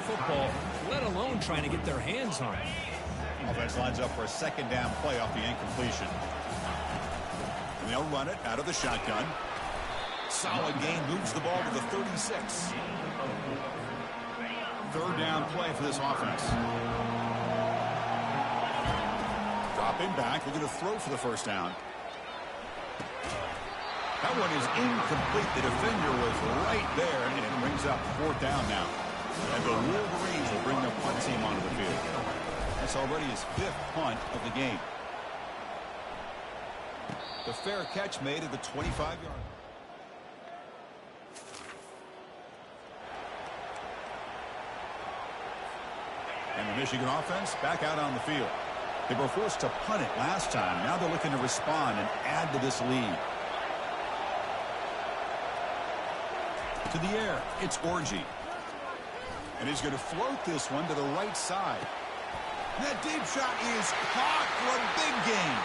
Football, let alone trying to get their hands on it.
Offense lines up for a second down play off the incompletion. And they'll run it out of the shotgun. Solid gain, moves the ball to the 36. Third down play for this offense. Dropping back, looking to throw for the first down. That one is incomplete. The defender was right there, and it brings up fourth down now. And the Wolverines will bring their punt team onto the field. That's already his 5th punt of the game. The fair catch made at the 25-yard line. And the Michigan offense back out on the field. They were forced to punt it last time. Now they're looking to respond and add to this lead. To the air, it's Orgy. And he's going to float this one to the right side. And that deep shot is caught for a big gain.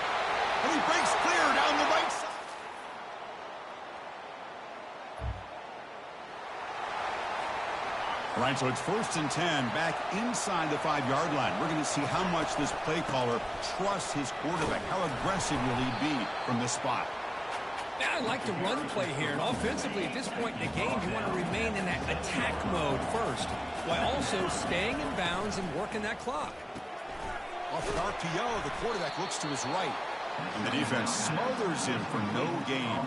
And he breaks clear down the right side. All right, so it's 1st and 10 back inside the 5-yard line. We're going to see how much this play caller trusts his quarterback. How aggressive will he be from this spot?
Yeah, I like the run play here. And offensively, at this point in the game, you want to remain in that attack mode first, while also staying in bounds and working that clock.
Off an RPO, the quarterback looks to his right. And the defense smothers him for no gain.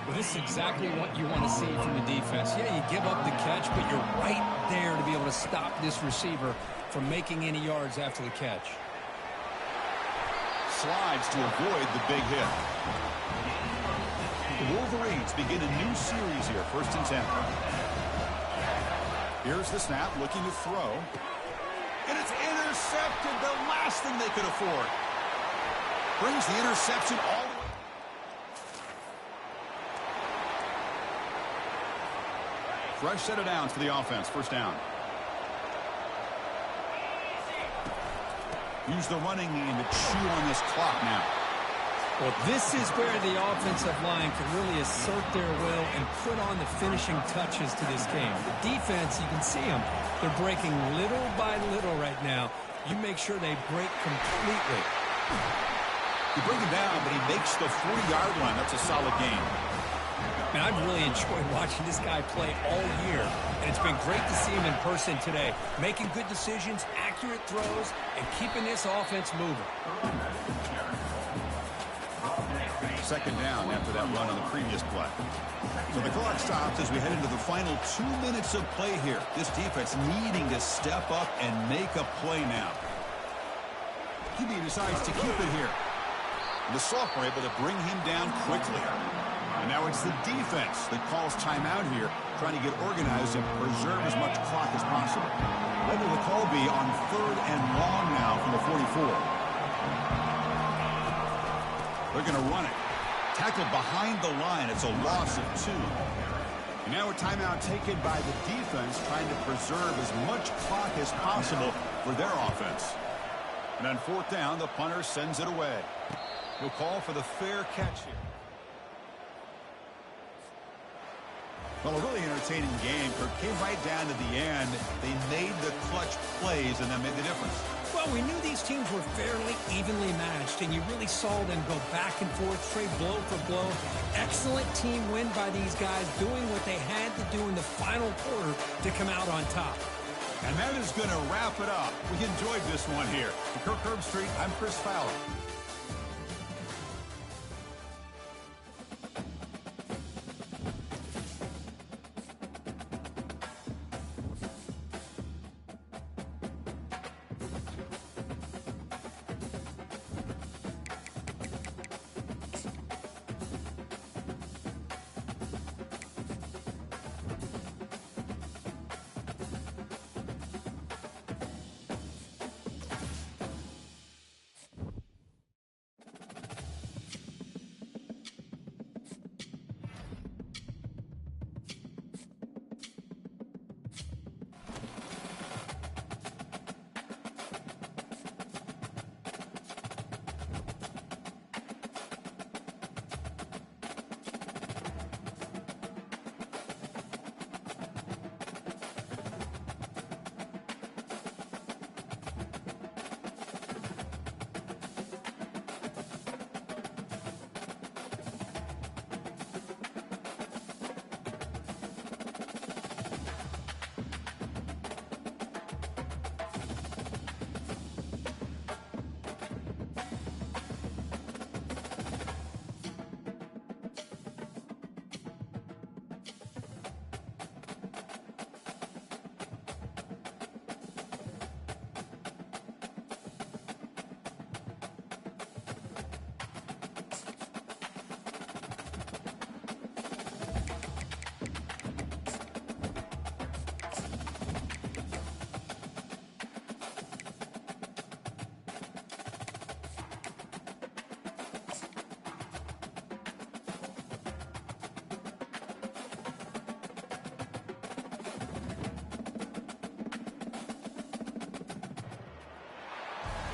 Well, this is exactly what you want to see from the defense. Yeah, you give up the catch, but you're right there to be able to stop this receiver from making any yards after the catch.
Slides to avoid the big hit. The Wolverines begin a new series here, 1st and 10. Here's the snap, looking to throw. And it's intercepted, the last thing they could afford. Brings the interception all the way. Fresh set of downs for the offense. 1st down. Use the running game to chew on this clock now.
Well, this is where the offensive line can really assert their will and put on the finishing touches to this game. The defense, you can see them. They're breaking little by little right now. You make sure they break completely.
You bring him down, but he makes the 40-yard line. That's a solid game.
Man, I've really enjoyed watching this guy play all year, and it's been great to see him in person today, making good decisions, accurate throws, and keeping this offense moving.
2nd down after that run on the previous play. So the clock stops as we head into the final 2 minutes of play here. This defense needing to step up and make a play now. QB decides to keep it here. The sophomore able to bring him down quickly. And now it's the defense that calls timeout here, trying to get organized and preserve as much clock as possible. When will the call be on 3rd and long now from the 44? They're going to run it. Tackled behind the line. It's a loss of 2. And now a timeout taken by the defense, trying to preserve as much clock as possible for their offense. And on 4th down, the punter sends it away. He'll call for the fair catch here. Well, a really entertaining game. It came right down to the end. They made the clutch plays, and that made the difference.
Well, we knew these teams were fairly evenly matched, and you really saw them go back and forth, trade blow for blow. Excellent team win by these guys, doing what they had to do in the final quarter to come out on top.
And that is going to wrap it up. We enjoyed this one here. For Kirk Herbstreit, I'm Chris Fowler.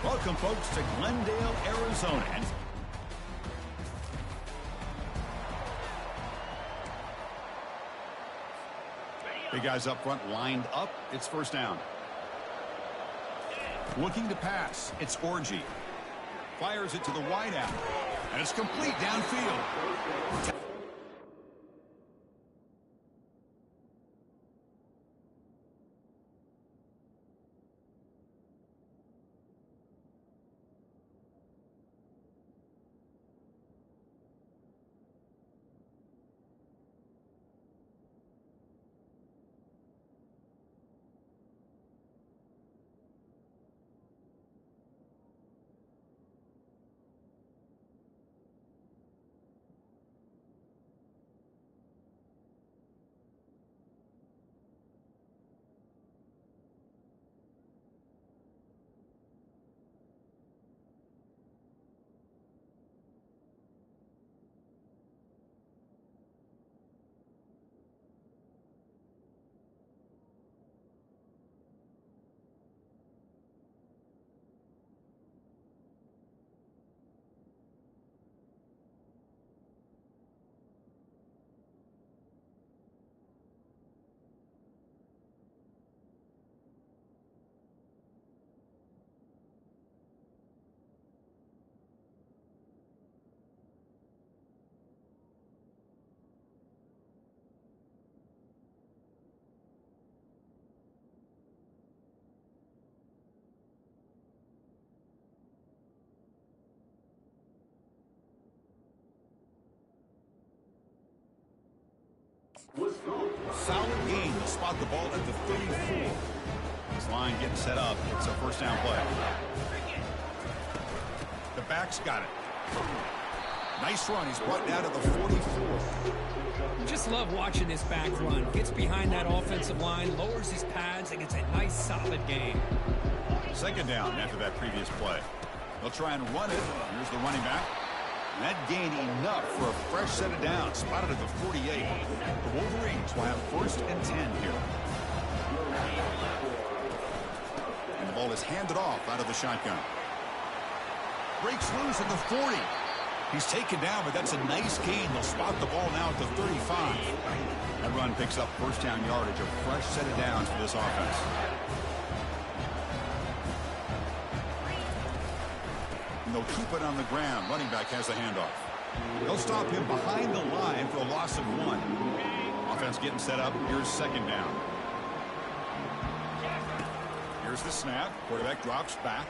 Welcome, folks, to Glendale, Arizona.
Ready
Big guys up front lined up. It's first down. Looking to pass. It's Orgy. Fires it to the wide out. And it's complete downfield. Solid gain to spot the ball at the 34. This line getting set up. It's a first down play. The back's got it. Nice run. He's brought down to the 44.
Just love watching this back run. Gets behind that offensive line, lowers his pads, and gets a nice solid gain.
Second down after that previous play. They'll try and run it. Here's the running back. And that gained enough for a fresh set of downs. Spotted at the 48. The Wolverines will have first and 10 here. And the ball is handed off out of the shotgun. Breaks loose at the 40. He's taken down, but that's a nice gain. They'll spot the ball now at the 35. That run picks up first down yardage. A fresh set of downs for this offense. And they'll keep it on the ground. Running back has the handoff. They'll stop him behind the line for a loss of 1. Offense getting set up. Here's second down. Here's the snap. Quarterback drops back.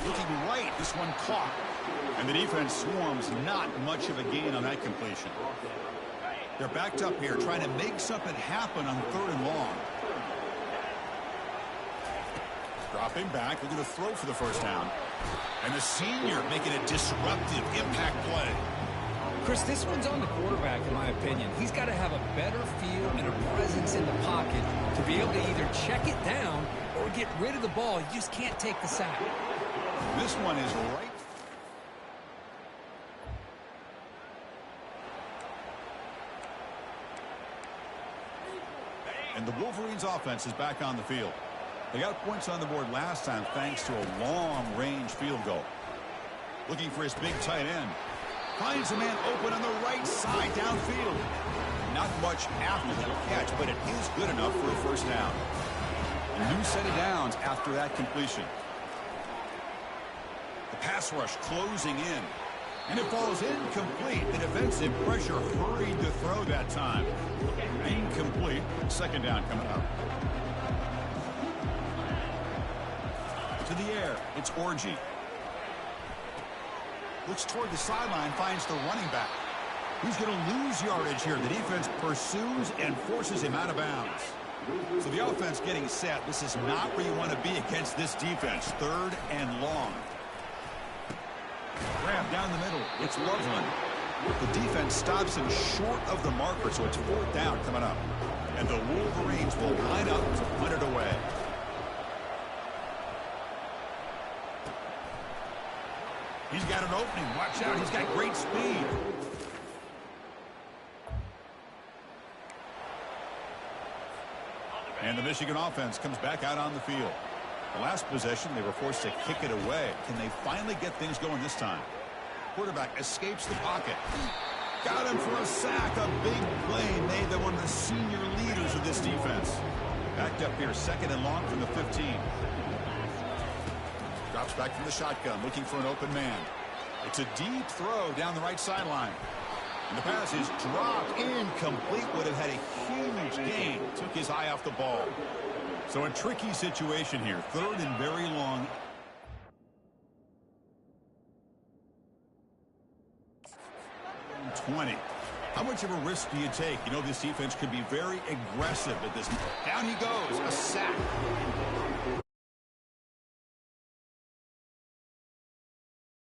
Looking right. This one caught. And the defense swarms. Not much of a gain on that completion. They're backed up here trying to make something happen on third and long. Dropping back. Looking to throw for the first down. And the senior making a disruptive impact play.
Chris, this one's on the quarterback, in my opinion. He's got to have a better feel and a presence in the pocket to be able to either check it down or get rid of the ball. You just can't take the sack.
This one is right. And the Wolverines offense is back on the field. They got points on the board last time thanks to a long-range field goal. Looking for his big tight end. Finds a man open on the right side downfield. Not much after the catch, but it is good enough for a first down. A new set of downs after that completion. The pass rush closing in. And it falls incomplete. The defensive pressure hurried to throw that time. Incomplete. Second down coming up. To the air. It's Orgy. Looks toward the sideline. Finds the running back. He's going to lose yardage here. The defense pursues and forces him out of bounds. So the offense getting set. This is not where you want to be against this defense. Third and long. Grab down the middle. It's Loveland. The defense stops him short of the marker, so it's fourth down coming up. And the Wolverines will line up to punt it away. He's got an opening. Watch out. He's got great speed. And the Michigan offense comes back out on the field. The last possession, they were forced to kick it away. Can they finally get things going this time? Quarterback escapes the pocket. Got him for a sack. A big play made them one of the senior leaders of this defense. Backed up here, 2nd and long from the 15. Drops back from the shotgun, looking for an open man. It's a deep throw down the right sideline. And the pass is dropped incomplete. Would have had a huge gain. Took his eye off the ball. So a tricky situation here. 3rd and very long. And 20. How much of a risk do you take? You know, this defense could be very aggressive at this. Down he goes. A sack.